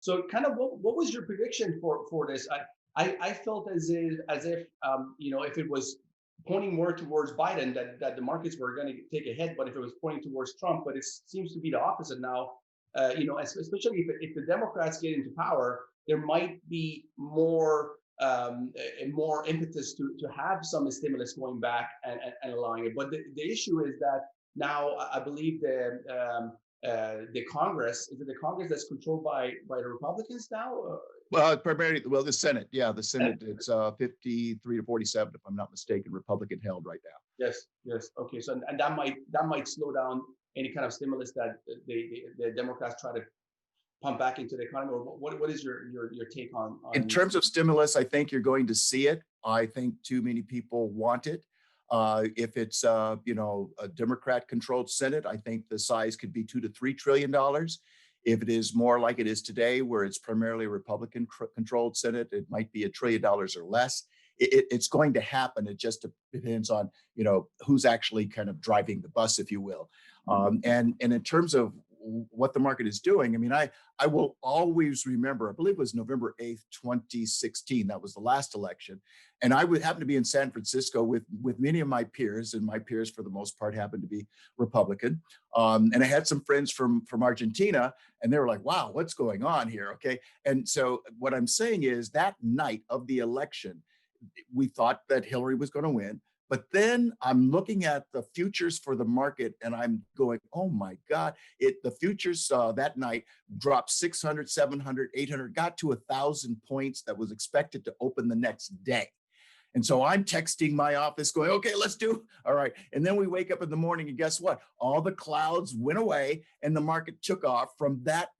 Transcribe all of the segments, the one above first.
So kind of what was your prediction for this? I felt as if if it was pointing more towards Biden, that the markets were going to take a hit, but if it was pointing towards Trump, but it seems to be the opposite now. Especially if the Democrats get into power, there might be more impetus to have some stimulus going back and allowing it. But the issue is that now I believe the Congress, is it the Congress that's controlled by the Republicans now? Well, primarily, well, the Senate, yeah, the Senate, it's 53 to 47, if I'm not mistaken, Republican held right now. Yes. Okay, so and that might slow down any kind of stimulus that the Democrats try to pump back into the economy. Or what is your take on in terms of stimulus? I think you're going to see it. I think too many people want it. If it's a Democrat-controlled Senate, I think the size could be $2 to $3 trillion. If it is more like it is today, where it's primarily a Republican-controlled Senate, it might be $1 trillion or less. It's going to happen. It just depends on who's actually kind of driving the bus, if you will. And in terms of what the market is doing, I mean, I will always remember, I believe it was November 8th, 2016. That was the last election. And I would happen to be in San Francisco with many of my peers, and my peers for the most part happened to be Republican. And I had some friends from Argentina, and they were like, wow, what's going on here? Okay. And so what I'm saying is that night of the election, we thought that Hillary was going to win. But then I'm looking at the futures for the market and I'm going, oh my God, the futures that night dropped 600, 700, 800, got to 1,000 points that was expected to open the next day. And so I'm texting my office going, okay, let's do, all right. And then we wake up in the morning and guess what? All the clouds went away and the market took off from that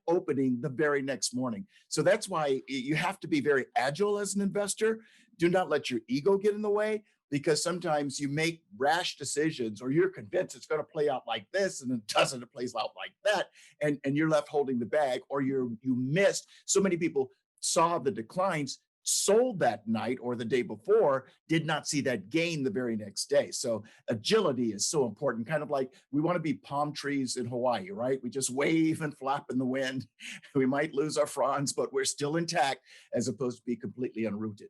opening the very next morning. So that's why you have to be very agile as an investor. Do not let your ego get in the way, because sometimes you make rash decisions or you're convinced it's going to play out like this and it doesn't, it plays out like that. And you're left holding the bag, or you missed. So many people saw the declines, sold that night or the day before, did not see that gain the very next day. So agility is so important, kind of like we want to be palm trees in Hawaii, right? We just wave and flap in the wind. We might lose our fronds, but we're still intact, as opposed to be completely unrooted.